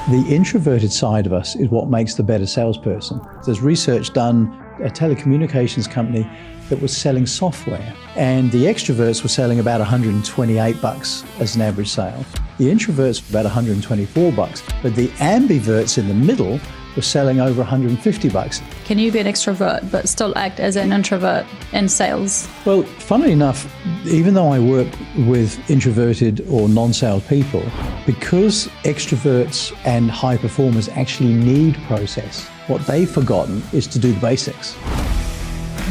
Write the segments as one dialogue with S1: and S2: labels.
S1: The introverted side of us is what makes the better salesperson. There's research done, a telecommunications company that was selling software, and the extroverts were selling about $128 as an average sale. The introverts were about $124, but the ambiverts in the middle were selling over $150.
S2: Can you be an extrovert but still act as an introvert in sales?
S1: Well, funnily enough, even though I work with introverted or non-sales people, because extroverts and high performers actually need process, what they've forgotten is to do the basics.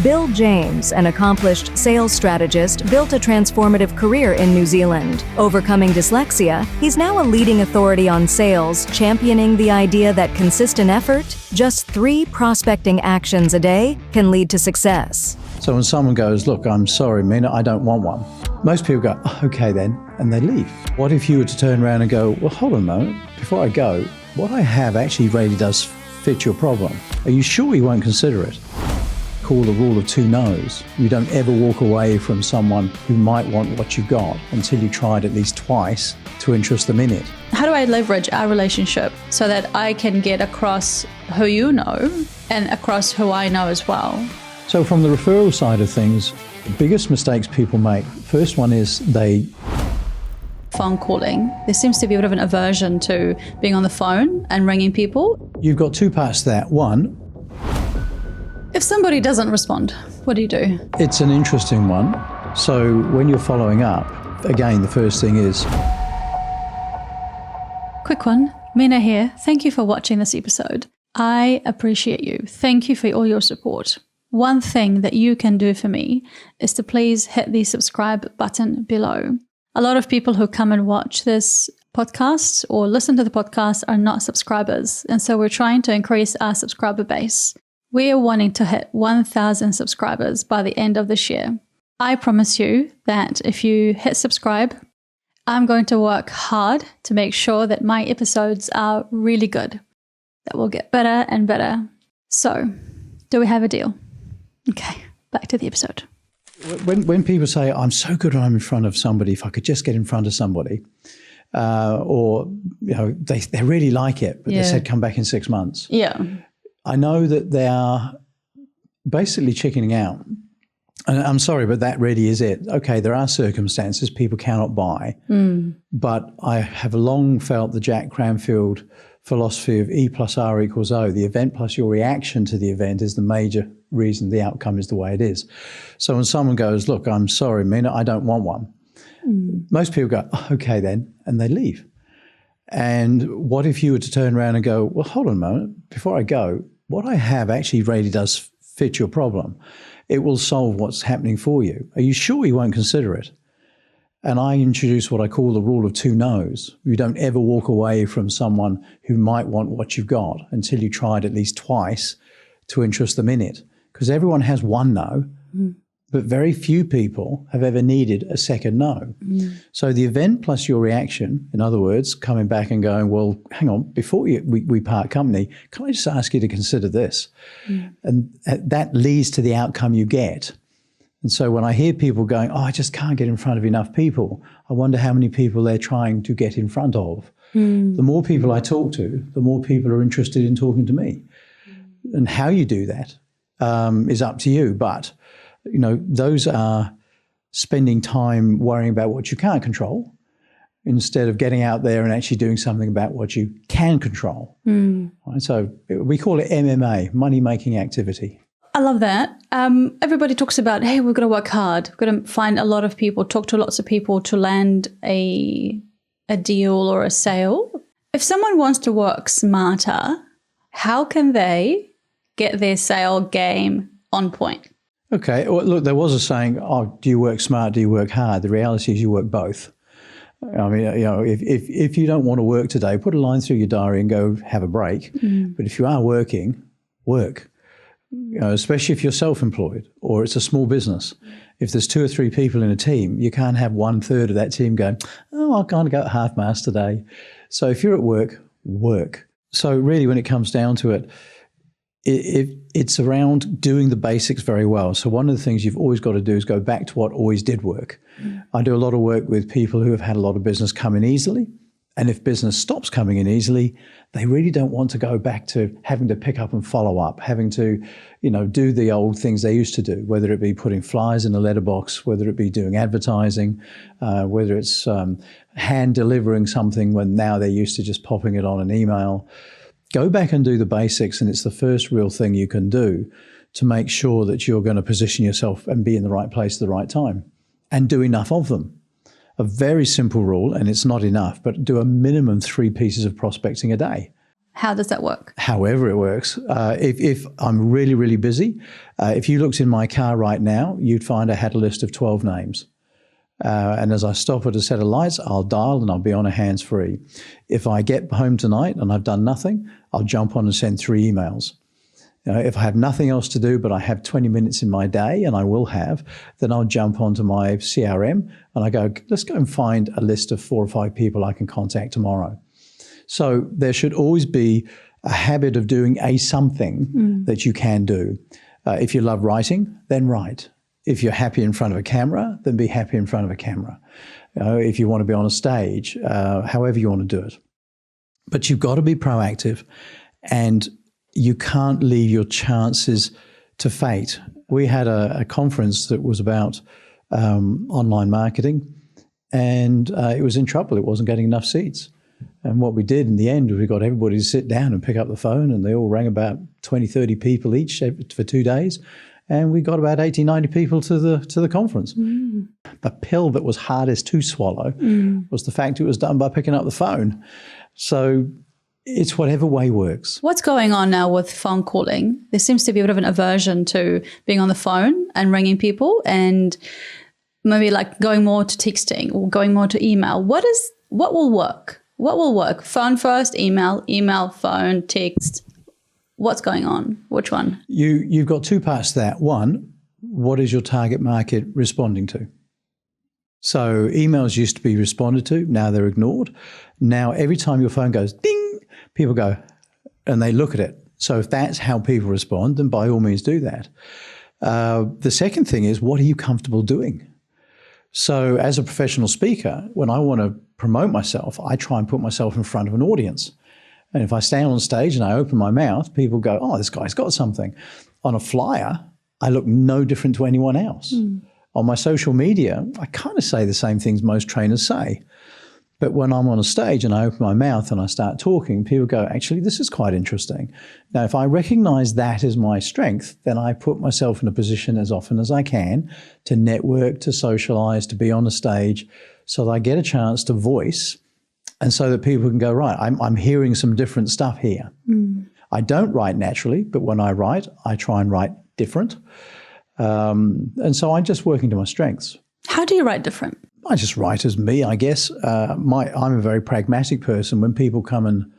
S3: Bill James, an accomplished sales strategist, built a transformative career in New Zealand. Overcoming dyslexia, he's now a leading authority on sales, championing the idea that consistent effort, just 3 prospecting actions a day, can lead to success.
S1: So when someone goes, look, I'm sorry, Mina, I don't want one, most people go, oh, okay then, and they leave. What if you were to turn around and go, well, hold on a moment, before I go, what I have actually really does fit your problem. Are you sure you won't consider it? Call the rule of 2 no's. You don't ever walk away from someone who might want what you've got until you tried at least twice to interest them in it.
S2: How do I leverage our relationship so that I can get across who you know and across who I know as well?
S1: So from the referral side of things, the biggest mistakes people make, first one is
S2: phone calling. There seems to be a bit of an aversion to being on the phone and ringing people.
S1: You've got 2 parts to that. One,
S2: if somebody doesn't respond, what do you do?
S1: it's an interesting one. So when you're following up, again, the first thing is...
S2: Quick one, Mina here. Thank you for watching this episode. I appreciate you. Thank you for all your support. One thing that you can do for me is to please hit the subscribe button below. A lot of people who come and watch this podcast or listen to the podcast are not subscribers. And so we're trying to increase our subscriber base. We are wanting to hit 1,000 subscribers by the end of this year. I promise you that if you hit subscribe, I'm going to work hard to make sure that my episodes are really good, that will get better and better. So, do we have a deal? Okay, back to the episode.
S1: When people say, I'm so good when I'm in front of somebody, if I could just get in front of somebody, or they really like it, but they said come back in 6 months.
S2: Yeah.
S1: I know that they are basically chickening out. And I'm sorry, but that really is it. Okay, there are circumstances people cannot buy, but I have long felt the Jack Cranfield philosophy of E plus R equals O. The event plus your reaction to the event is the major reason the outcome is the way it is. So when someone goes, look, I'm sorry, Mina, I don't want one. Most people go, oh, okay then, and they leave. And what if you were to turn around and go, well, hold on a moment, before I go, what I have actually really does fit your problem. It will solve what's happening for you. Are you sure you won't consider it? And I introduce what I call the rule of 2 no's. You don't ever walk away from someone who might want what you've got until you tried at least twice to interest them in it. Because everyone has 1 no, but very few people have ever needed a second no. So the event plus your reaction, in other words, coming back and going, well, hang on, before we part company, can I just ask you to consider this? And that leads to the outcome you get. And so when I hear people going, oh, I just can't get in front of enough people, I wonder how many people they're trying to get in front of. The more people I talk to, the more people are interested in talking to me. And how you do that is up to you. But those are spending time worrying about what you can't control instead of getting out there and actually doing something about what you can control. Right? So we call it MMA, money-making activity.
S2: I love that. Everybody talks about, hey, we're going to work hard. We're going to find a lot of people, talk to lots of people to land a deal or a sale. If someone wants to work smarter, how can they get their sale game on point?
S1: Okay, well, look, there was a saying, oh, do you work smart, do you work hard? The reality is you work both. I mean, if you don't want to work today, put a line through your diary and go have a break. But if you are working, work. Especially if you're self-employed or it's a small business. If there's 2 or 3 people in a team, you can't have 1/3 of that team going, oh, I can't go at half-mast today. So if you're at work, work. So really when it comes down to it, it's around doing the basics very well. So one of the things you've always got to do is go back to what always did work. I do a lot of work with people who have had a lot of business come in easily And if business stops coming in easily, they really don't want to go back to having to pick up and follow up, having to, do the old things they used to do, whether it be putting flyers in a letterbox, whether it be doing advertising, whether it's hand delivering something when now they're used to just popping it on an email. Go back and do the basics, and it's the first real thing you can do to make sure that you're going to position yourself and be in the right place at the right time, and do enough of them. A very simple rule, and it's not enough, but do a minimum 3 pieces of prospecting a day.
S2: How does that work?
S1: However it works. If I'm really, really busy, if you looked in my car right now, you'd find I had a list of 12 names. And as I stop at a set of lights, I'll dial and I'll be on a hands-free. If I get home tonight and I've done nothing, I'll jump on and send 3 emails. If I have nothing else to do, but I have 20 minutes in my day, and I will have, then I'll jump onto my CRM and I go, let's go and find a list of 4 or 5 people I can contact tomorrow. So there should always be a habit of doing something that you can do. If you love writing, then write. If you're happy in front of a camera, then be happy in front of a camera. If you want to be on a stage, however you want to do it. But you've got to be proactive, and you can't leave your chances to fate. We had a conference that was about online marketing, and it was in trouble. It wasn't getting enough seats. And what we did in the end, we got everybody to sit down and pick up the phone, and they all rang about 20, 30 people each for 2 days. And we got about 80, 90 people to the conference. The pill that was hardest to swallow was the fact it was done by picking up the phone. So it's whatever way works.
S2: What's going on now with phone calling? There seems to be a bit of an aversion to being on the phone and ringing people, and maybe like going more to texting or going more to email. What will work? What will work? Phone first, email, phone, text. What's going on? Which one?
S1: You've got 2 parts to that. One, what is your target market responding to? So emails used to be responded to. Now they're ignored. Now every time your phone goes ding, people go and they look at it. So if that's how people respond, then by all means do that. The second thing is, what are you comfortable doing? So as a professional speaker, when I want to promote myself, I try and put myself in front of an audience. And if I stand on stage and I open my mouth, people go, oh, this guy's got something. On a flyer, I look no different to anyone else. On my social media, I kind of say the same things most trainers say. But when I'm on a stage and I open my mouth and I start talking, people go, actually, this is quite interesting. Now, if I recognize that as my strength, then I put myself in a position as often as I can to network, to socialize, to be on a stage, so that I get a chance to voice, and so that people can go, right, I'm hearing some different stuff here. I don't write naturally, but when I write, I try and write different. And so I'm just working to my strengths.
S2: How do you write different?
S1: I just write as me, I guess. I'm a very pragmatic person. When people come and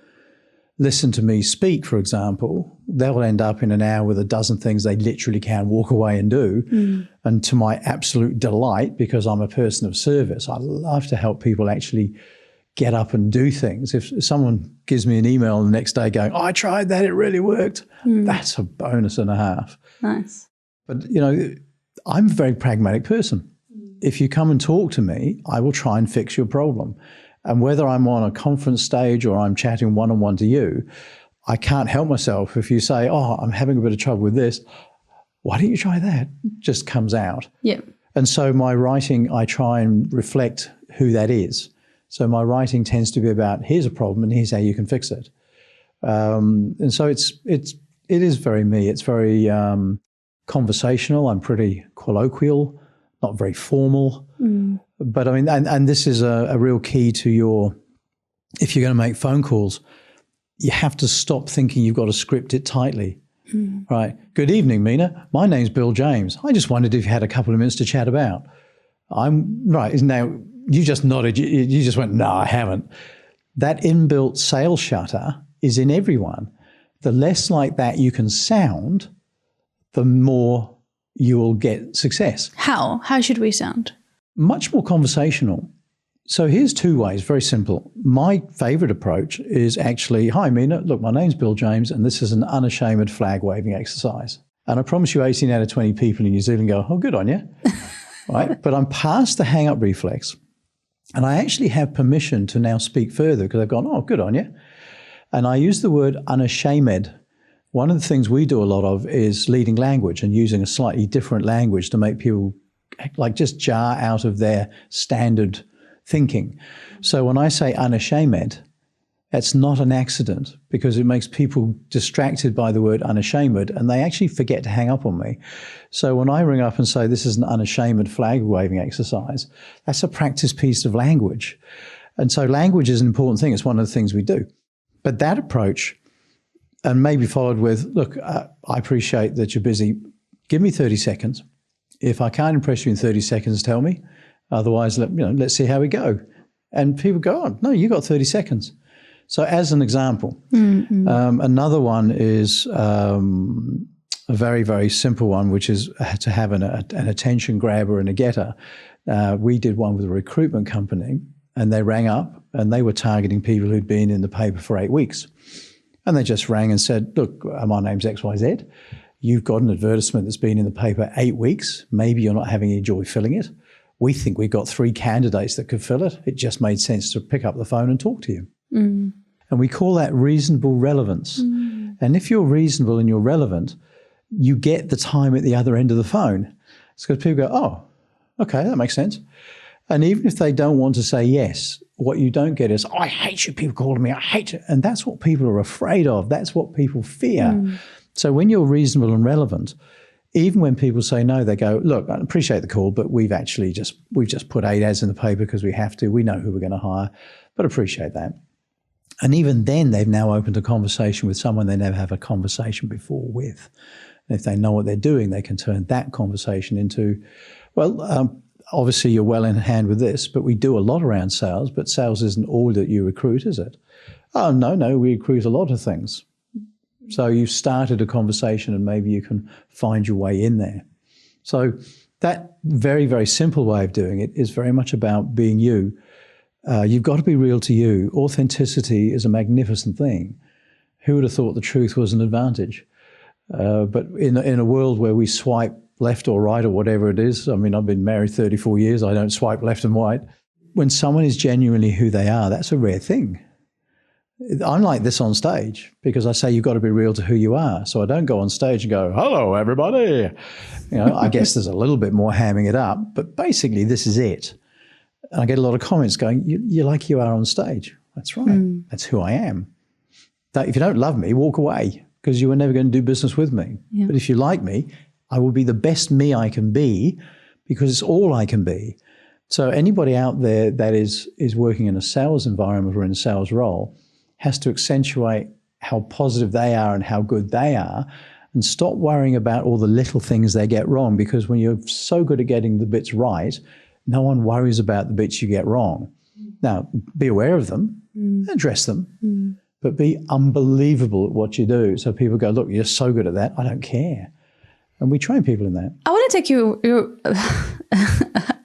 S1: listen to me speak, for example, they'll end up in an hour with a dozen things they literally can walk away and do. And to my absolute delight, because I'm a person of service, I love to help people actually get up and do things. If someone gives me an email the next day going, oh, I tried that, it really worked, that's a bonus and a half.
S2: Nice.
S1: But, I'm a very pragmatic person. If you come and talk to me, I will try and fix your problem. And whether I'm on a conference stage or I'm chatting one-on-one to you, I can't help myself. If you say, oh, I'm having a bit of trouble with this, why don't you try that? It just comes out.
S2: Yeah. And
S1: so my writing, I try and reflect who that is. So my writing tends to be about, here's a problem and here's how you can fix it. And so it is very me. It's very conversational. I'm pretty colloquial, not very formal. But I mean, and this is a real key to if you're going to make phone calls, you have to stop thinking you've got to script it tightly. Right. Good evening, Mina. My name's Bill James. I just wondered if you had a couple of minutes to chat about. Right. Now, you just nodded. You just went, no, I haven't. That inbuilt sales shutter is in everyone. The less like that you can sound, the more you will get success.
S2: How? How should we sound?
S1: Much more conversational. So here's 2 ways, very simple. My favorite approach is actually, hi, Mina. Look, my name's Bill James, and this is an unashamed flag-waving exercise. And I promise you 18 out of 20 people in New Zealand go, oh, good on you. Right? But I'm past the hang-up reflex. And I actually have permission to now speak further because I've gone, oh, good on you. And I use the word unashamed. One of the things we do a lot of is leading language and using a slightly different language to make people like just jar out of their standard thinking. So when I say unashamed, it's not an accident because it makes people distracted by the word unashamed and they actually forget to hang up on me. So when I ring up and say this is an unashamed flag waving exercise, that's a practice piece of language. And so language is an important thing. It's one of the things we do. But that approach, and maybe followed with, look, I appreciate that you're busy. Give me 30 seconds. If I can't impress you in 30 seconds, tell me. Otherwise, let's see how we go. And people go, oh, no, you got 30 seconds. So as an example, another one is a very, very simple one, which is to have an attention grabber and a getter. We did one with a recruitment company and they rang up and they were targeting people who'd been in the paper for 8 weeks. And they just rang and said, look, my name's XYZ. You've got an advertisement that's been in the paper 8 weeks. Maybe you're not having any joy filling it. We think we've got 3 candidates that could fill it. It just made sense to pick up the phone and talk to you. Mm. And we call that reasonable relevance. Mm. And if you're reasonable and you're relevant, you get the time at the other end of the phone. It's because people go, oh, okay, that makes sense. And even if they don't want to say yes, what you don't get is, oh, I hate you people calling me, I hate you. And that's what people are afraid of. That's what people fear. Mm. So when you're reasonable and relevant, even when people say no, they go, look, I appreciate the call, but we've just put 8 ads in the paper because we have to. We know who we're going to hire, but appreciate that. And even then, they've now opened a conversation with someone they never have a conversation before with. And if they know what they're doing, they can turn that conversation into, well, obviously you're well in hand with this, but we do a lot around sales, but sales isn't all that you recruit, is it? Oh, no, we recruit a lot of things. So you started a conversation and maybe you can find your way in there. So that very, very simple way of doing it is very much about being you. You've got to be real to you. Authenticity is a magnificent thing. Who would have thought the truth was an advantage? But in a world where we swipe left or right or whatever it is, I mean, I've been married 34 years, I don't swipe left and right. When someone is genuinely who they are, that's a rare thing. I'm like this on stage because I say you've got to be real to who you are. So I don't go on stage and go, hello, everybody. I guess there's a little bit more hamming it up, but basically this is it. And I get a lot of comments going, you're like you are on stage. That's right. That's who I am. If you don't love me, walk away because you were never going to do business with me. Yeah. But if you like me, I will be the best me I can be because it's all I can be. So anybody out there that is working in a sales environment or in a sales role has to accentuate how positive they are and how good they are and stop worrying about all the little things they get wrong, because when you're so good at getting the bits right, no one worries about the bits you get wrong. Now, be aware of them, address them, but be unbelievable at what you do. So people go, look, you're so good at that, I don't care. And we train people in that.
S2: I want to take you,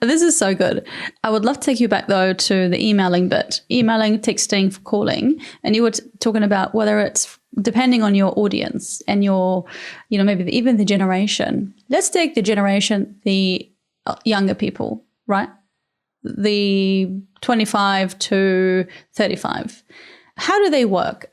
S2: this is so good. I would love to take you back though to the emailing bit, emailing, texting, calling. And you were talking about whether it's depending on your audience and your, maybe even the generation. Let's take the generation, the younger people, right? The 25 to 35. How do they work?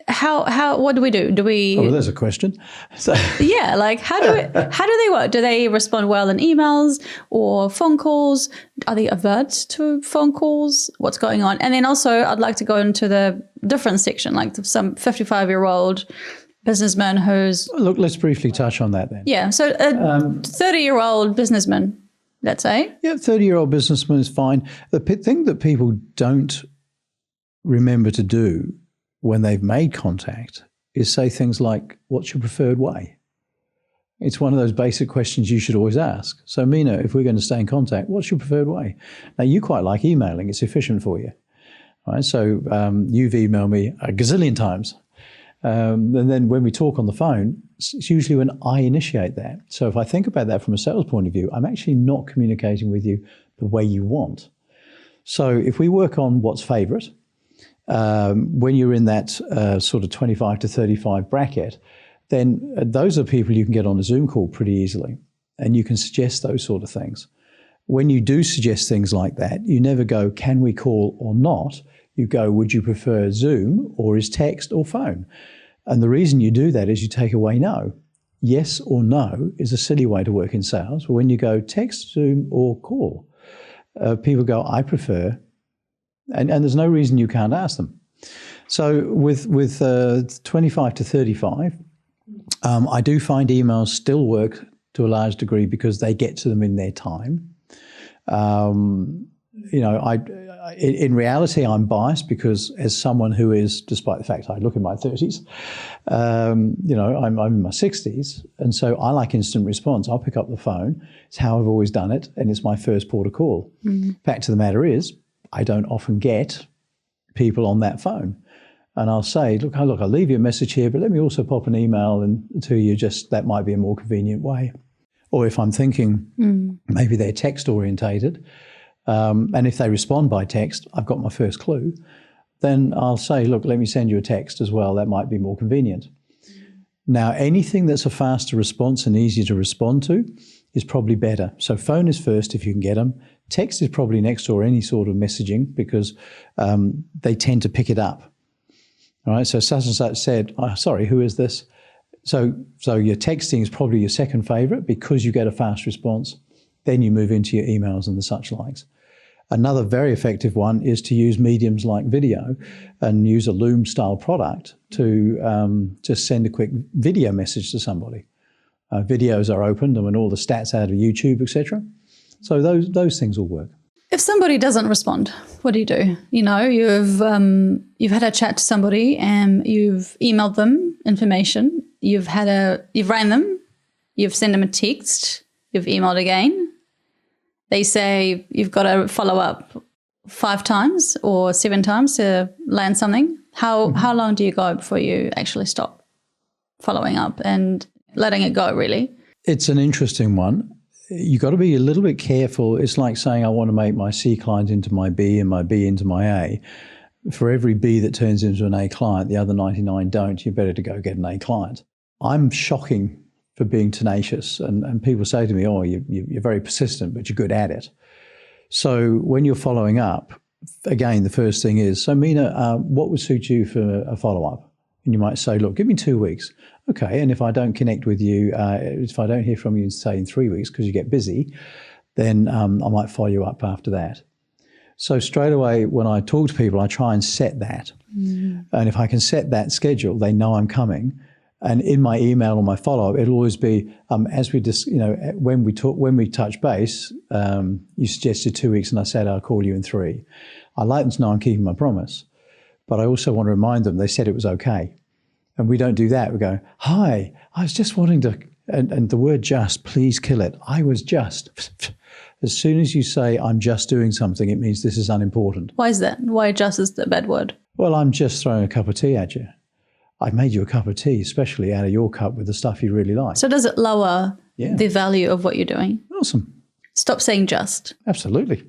S2: What do we do? Do we?
S1: Oh, well, there's a question. So.
S2: Yeah, like how do they work? Do they respond well in emails or phone calls? Are they avert to phone calls? What's going on? And then also, I'd like to go into the different section, like some 55-year-old businessman who's.
S1: Look, let's briefly touch on that then.
S2: Yeah, so a 30-year-old businessman, let's say.
S1: Yeah, 30-year-old businessman is fine. The thing that people don't remember to do when they've made contact is say things like, what's your preferred way? It's one of those basic questions you should always ask. So Mina, if we're going to stay in contact, what's your preferred way? Now you quite like emailing, it's efficient for you. All right, so you've emailed me a gazillion times. And then when we talk on the phone, it's usually when I initiate that. So if I think about that from a sales point of view, I'm actually not communicating with you the way you want. So if we work on what's favorite, when you're in that sort of 25 to 35 bracket, then those are people you can get on a Zoom call pretty easily, and you can suggest those sort of things. When you do suggest things like that, you never go, can we call or not? You go, would you prefer Zoom or is text or phone? And the reason you do that is you take away no. Yes or no is a silly way to work in sales. But when you go text, Zoom or call, people go, I prefer, and there's no reason you can't ask them. So with 25 to 35, I do find emails still work to a large degree because they get to them in their time. In reality, I'm biased because as someone who is, despite the fact I look in my 30s, I'm in my 60s, and so I like instant response. I'll pick up the phone. It's how I've always done it, and it's my first port of call. Fact of the matter is, I don't often get people on that phone. And I'll say, look, I'll leave you a message here, but let me also pop an email and to you, just that might be a more convenient way. Or if I'm thinking maybe they're text orientated, and if they respond by text, I've got my first clue, then I'll say, look, let me send you a text as well. That might be more convenient. Now, anything that's a faster response and easier to respond to is probably better. So phone is first if you can get them. Text is probably next, or any sort of messaging, because they tend to pick it up. All right, so such and such said, oh, sorry, who is this? So your texting is probably your second favourite because you get a fast response. Then you move into your emails and the such likes. Another very effective one is to use mediums like video and use a Loom-style product to just send a quick video message to somebody. Videos are opened, and when all the stats out of YouTube, etc. So those things will work.
S2: If somebody doesn't respond, what do you do? You've had a chat to somebody and you've emailed them information. You've rang them. You've sent them a text. You've emailed again. They say you've got to follow up 5 times or 7 times to land something. How long do you go before you actually stop following up and letting it go, really?
S1: It's an interesting one. You've got to be a little bit careful. It's like saying I want to make my C client into my B and my B into my A. For every B that turns into an A client, the other 99 don't. You're better to go get an A client. I'm shocking for being tenacious. And people say to me, oh, you're very persistent, but you're good at it. So when you're following up, again, the first thing is, so Mina, what would suit you for a follow-up? And you might say, look, give me 2 weeks. Okay, and if I don't connect with you, if I don't hear from you, say in 3 weeks because you get busy, then I might follow you up after that. So straight away, when I talk to people, I try and set that. And if I can set that schedule, they know I'm coming. And in my email or my follow-up, it'll always be, as we just, when we touch base, you suggested 2 weeks, and I said I'll call you in 3. I like them to know I'm keeping my promise, but I also want to remind them they said it was okay. And we don't do that. We go, hi, I was just wanting to, and the word just, please kill it. I was just. As soon as you say I'm just doing something, it means this is unimportant.
S2: Why is that? Why just is the bad word?
S1: Well, I'm just throwing a cup of tea at you. I made you a cup of tea, especially out of your cup with the stuff you really like.
S2: So does it lower the value of what you're doing?
S1: Awesome.
S2: Stop saying just.
S1: Absolutely.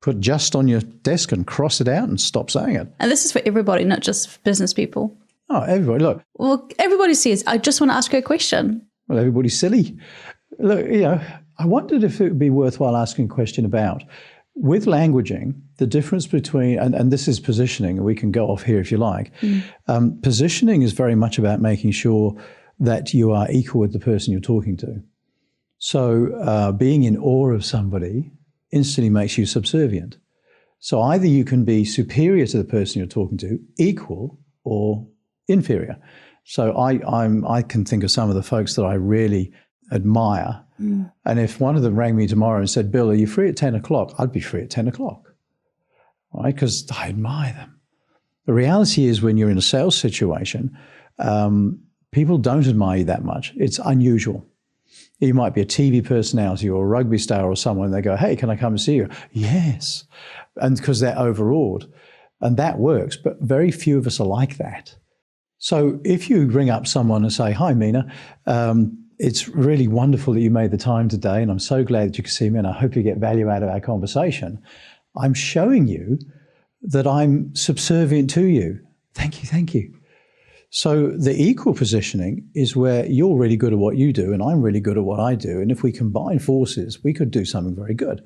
S1: Put just on your desk and cross it out and stop saying it.
S2: And this is for everybody, not just business people.
S1: Oh, everybody, look.
S2: Well, everybody says, I just want to ask you a question.
S1: Well, everybody's silly. Look, I wondered if it would be worthwhile asking a question about, with languaging, the difference between, and this is positioning, and we can go off here if you like. Positioning is very much about making sure that you are equal with the person you're talking to. So being in awe of somebody instantly makes you subservient. So either you can be superior to the person you're talking to, equal, or inferior. So I can think of some of the folks that I really admire. And if one of them rang me tomorrow and said, Bill, are you free at 10 o'clock? I'd be free at 10 o'clock, right? Because I admire them. The reality is when you're in a sales situation, people don't admire you that much. It's unusual. You might be a TV personality or a rugby star or someone, they go, hey, can I come and see you? Yes. And because they're overawed. And that works, but very few of us are like that. So if you ring up someone and say, hi, Mina, it's really wonderful that you made the time today, and I'm so glad that you could see me, and I hope you get value out of our conversation. I'm showing you that I'm subservient to you. Thank you, thank you. So the equal positioning is where you're really good at what you do and I'm really good at what I do. And if we combine forces, we could do something very good.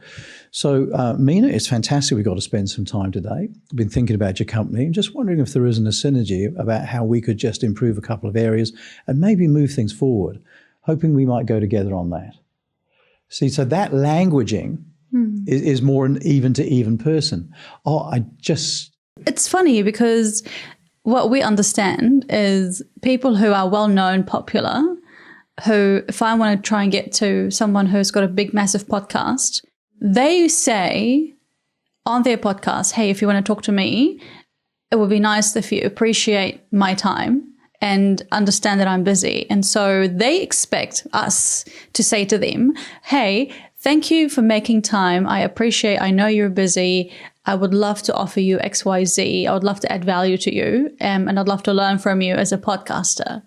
S1: So Mina, it's fantastic we got to spend some time today. I've been thinking about your company and just wondering if there isn't a synergy about how we could just improve a couple of areas and maybe move things forward, hoping we might go together on that. See, so that languaging is more an even to even person.
S2: It's funny because what we understand is people who are well-known, popular, who, if I want to try and get to someone who's got a big, massive podcast, they say on their podcast, hey, if you want to talk to me, it would be nice if you appreciate my time and understand that I'm busy. And so they expect us to say to them, hey, thank you for making time. I know you're busy. I would love to offer you XYZ. I would love to add value to you. And I'd love to learn from you as a podcaster.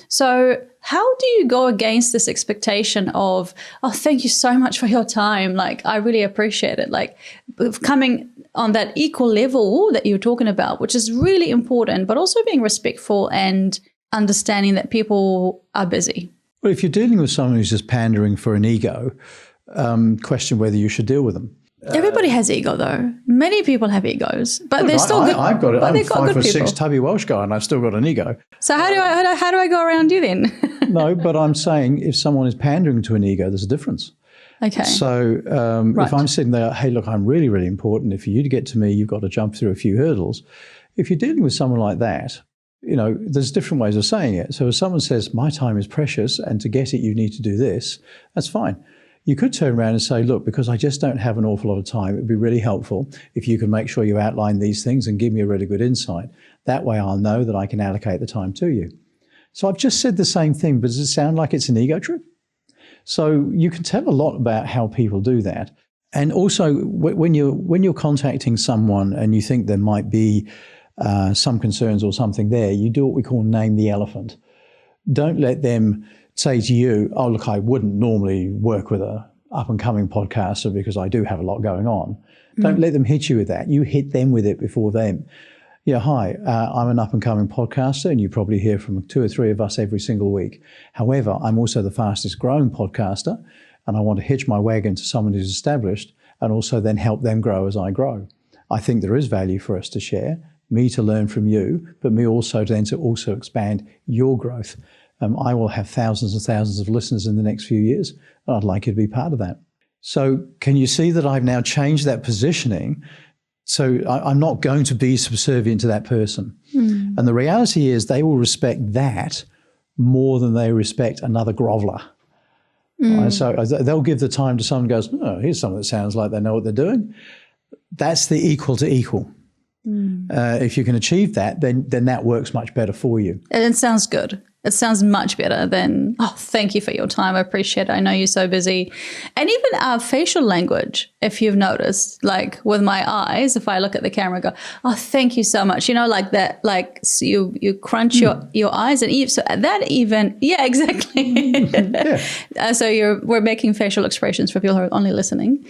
S2: So how do you go against this expectation of, oh, thank you so much for your time. Like, I really appreciate it. Like, coming on that equal level that you're talking about, which is really important, but also being respectful and understanding that people are busy.
S1: Well, if you're dealing with someone who's just pandering for an ego, question whether you should deal with them.
S2: Everybody has ego, though. Many people have egos, but they're still good.
S1: I've got it. I'm 5'6" tubby Welsh guy, and I've still got an ego.
S2: So how do I go around you then?
S1: No, but I'm saying if someone is pandering to an ego, there's a difference.
S2: Okay.
S1: So
S2: Right.
S1: if I'm sitting there, hey, look, I'm really, really important. If for you to get to me, you've got to jump through a few hurdles. If you're dealing with someone like that, there's different ways of saying it. So if someone says, my time is precious, and to get it, you need to do this, that's fine. You could turn around and say, look, because I just don't have an awful lot of time, it would be really helpful if you can make sure you outline these things and give me a really good insight. That way I'll know that I can allocate the time to you. So I've just said the same thing, but does it sound like it's an ego trip? So you can tell a lot about how people do that. And also when you're contacting someone and you think there might be some concerns or something there, you do what we call name the elephant. Don't let them say to you, oh, look, I wouldn't normally work with a up-and-coming podcaster because I do have a lot going on. Don't let them hit you with that. You hit them with it before them. Yeah, hi, I'm an up-and-coming podcaster, and you probably hear from 2 or 3 of us every single week. However, I'm also the fastest growing podcaster, and I want to hitch my wagon to someone who's established and also then help them grow as I grow. I think there is value for us to share, me to learn from you, but me also to also expand your growth. I will have thousands and thousands of listeners in the next few years, and I'd like you to be part of that. So can you see that I've now changed that positioning? So I'm not going to be subservient to that person. And the reality is they will respect that more than they respect another groveler. Right? So they'll give the time to someone who goes, oh, here's someone that sounds like they know what they're doing. That's the equal to equal. If you can achieve that, then that works much better for you.
S2: And it sounds good. It sounds much better than, oh, thank you for your time. I appreciate it. I know you're so busy. And even our facial language, if you've noticed, like with my eyes, if I look at the camera and go, oh, thank you so much. Like that, like so you crunch your eyes and so that even, yeah, exactly. So we're making facial expressions for people who are only listening.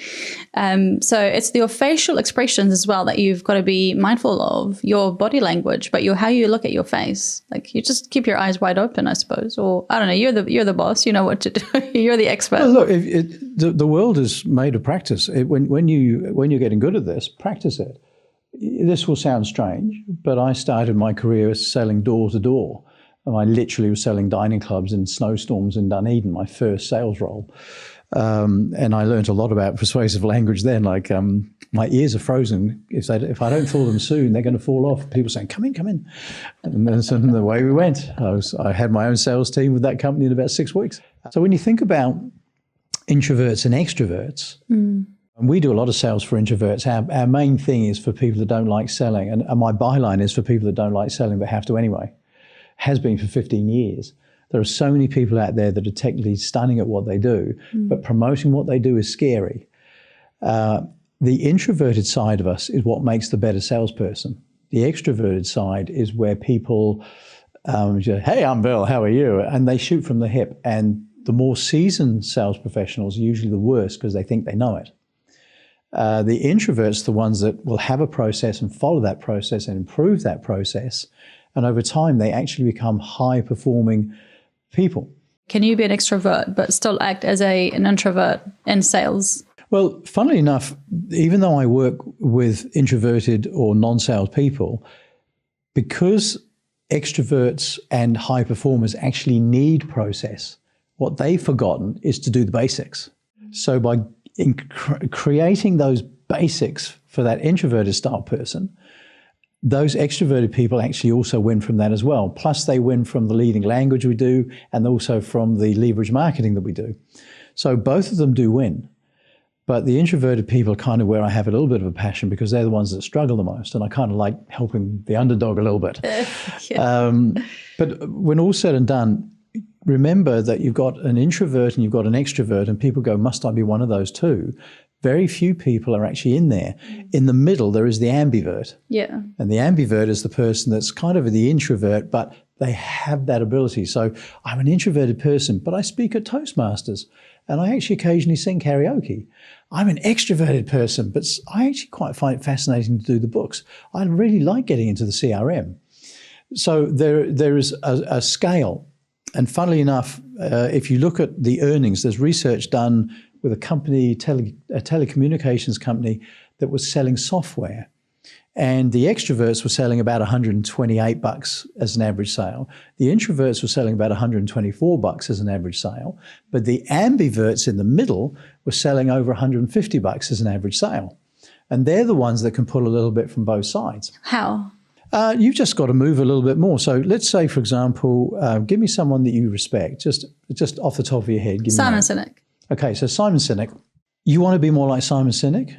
S2: So it's your facial expressions as well that you've got to be mindful of, your body language, but how you look at your face. Like you just keep your eyes wide open, I suppose, or I don't know. You're the boss. You know what to do. You're the expert.
S1: Well, look, the world is made of practice. When you're getting good at this, practice it. This will sound strange, but I started my career selling door to door, and I literally was selling dining clubs in snowstorms in Dunedin. My first sales role. And I learned a lot about persuasive language then. Like my ears are frozen. If I don't thaw them soon, they're going to fall off. People saying, come in. And that's the way we went. I had my own sales team with that company in about 6 weeks. So when you think about introverts and extroverts, and we do a lot of sales for introverts. Our main thing is for people that don't like selling. And my byline is for people that don't like selling but have to anyway. Has been for 15 years. There are so many people out there that are technically stunning at what they do, but promoting what they do is scary. The introverted side of us is what makes the better salesperson. The extroverted side is where people say, hey, I'm Bill, how are you? And they shoot from the hip. And the more seasoned sales professionals are usually the worst because they think they know it. The introverts are the ones that will have a process and follow that process and improve that process And over time, they actually become high-performing people.
S2: Can you be an extrovert but still act as an introvert in sales?
S1: Well, funnily enough, even though I work with introverted or non-sales people, because extroverts and high performers actually need process, what they've forgotten is to do the basics. So by creating those basics for that introverted style person, those extroverted people actually also win from that as well. Plus they win from the leading language we do and also from the leverage marketing that we do. So both of them do win. But the introverted people are kind of where I have a little bit of a passion because they're the ones that struggle the most. And I kind of like helping the underdog a little bit. But when all's said and done, remember that you've got an introvert and you've got an extrovert, and people go, must I be one of those two? Very few people are actually in there. In the middle, there is the ambivert.
S2: Yeah.
S1: And the ambivert is the person that's kind of the introvert, but they have that ability. So I'm an introverted person, but I speak at Toastmasters and I actually occasionally sing karaoke. I'm an extroverted person, but I actually quite find it fascinating to do the books. I really like getting into the CRM. So there is a scale. And funnily enough, if you look at the earnings, there's research done with a company, a telecommunications company that was selling software. And the extroverts were selling about $128 as an average sale. The introverts were selling about $124 as an average sale. But the ambiverts in the middle were selling over $150 as an average sale. And they're the ones that can pull a little bit from both sides.
S2: How?
S1: You've just got to move a little bit more. So let's say, for example, give me someone that you respect, just off the top of your head. Give me
S2: Simon Sinek.
S1: Okay, so Simon Sinek. You want to be more like Simon Sinek?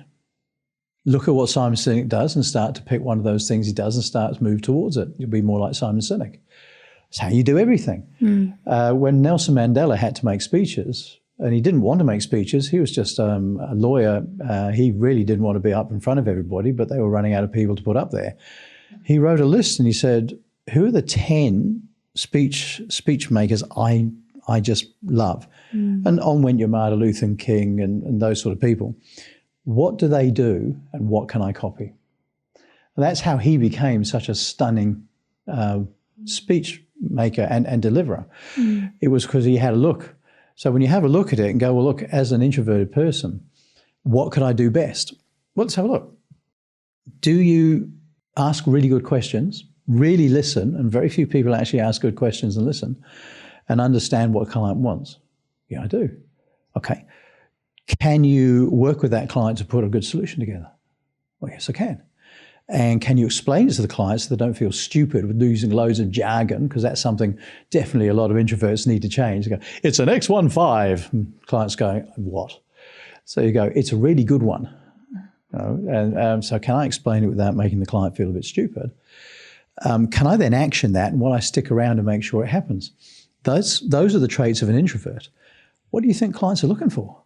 S1: Look at what Simon Sinek does and start to pick one of those things he does and start to move towards it. You'll be more like Simon Sinek. It's how you do everything. When Nelson Mandela had to make speeches, and he didn't want to make speeches, he was just a lawyer. He really didn't want to be up in front of everybody, but they were running out of people to put up there. He wrote a list and he said, who are the 10 speech makers I just love? And on went your Martin Luther King and those sort of people. What do they do and what can I copy? And that's how he became such a stunning speech maker and deliverer. It was because he had a look. So when you have a look at it and go, well, look, as an introverted person, what could I do best? Well, let's have a look. Do you ask really good questions, really listen, and very few people actually ask good questions and listen, and understand what a client wants? Yeah, I do. Okay. Can you work with that client to put a good solution together? Well, yes, I can. And can you explain it to the clients so they don't feel stupid with using loads of jargon? Because that's something definitely a lot of introverts need to change. They go, it's an X15. And clients go, what? So you go, it's a really good one. You know, and so can I explain it without making the client feel a bit stupid? Can I then action that and will I stick around to make sure it happens? Those are the traits of an introvert. What do you think clients are looking for?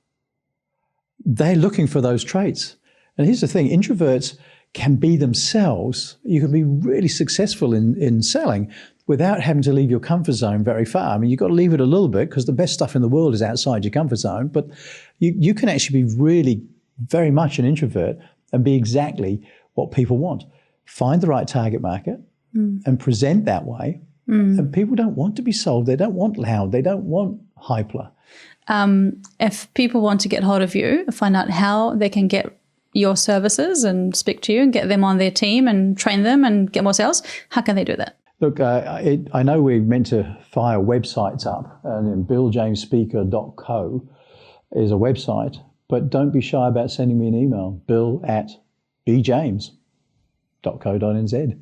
S1: They're looking for those traits. And here's the thing, introverts can be themselves. You can be really successful in selling without having to leave your comfort zone very far. I mean, you've got to leave it a little bit because the best stuff in the world is outside your comfort zone, but you can actually be really very much an introvert and be exactly what people want. Find the right target market and present that way. And people don't want to be sold. They don't want loud. They don't want hyper.
S2: If people want to get hold of you, find out how they can get your services and speak to you and get them on their team and train them and get more sales, how can they do that?
S1: Look, I know we're meant to fire websites up, and BillJamesSpeaker.co is a website, but don't be shy about sending me an email, bill@bjames.co.nz.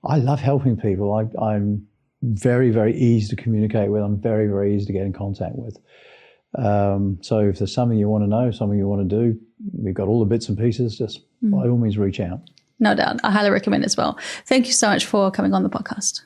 S1: I love helping people. I'm very, very easy to communicate with. I'm very, very easy to get in contact with. So if there's something you want to know, something you want to do, we've got all the bits and pieces, just by all means reach out.
S2: No doubt. I highly recommend it as well. Thank you so much for coming on the podcast.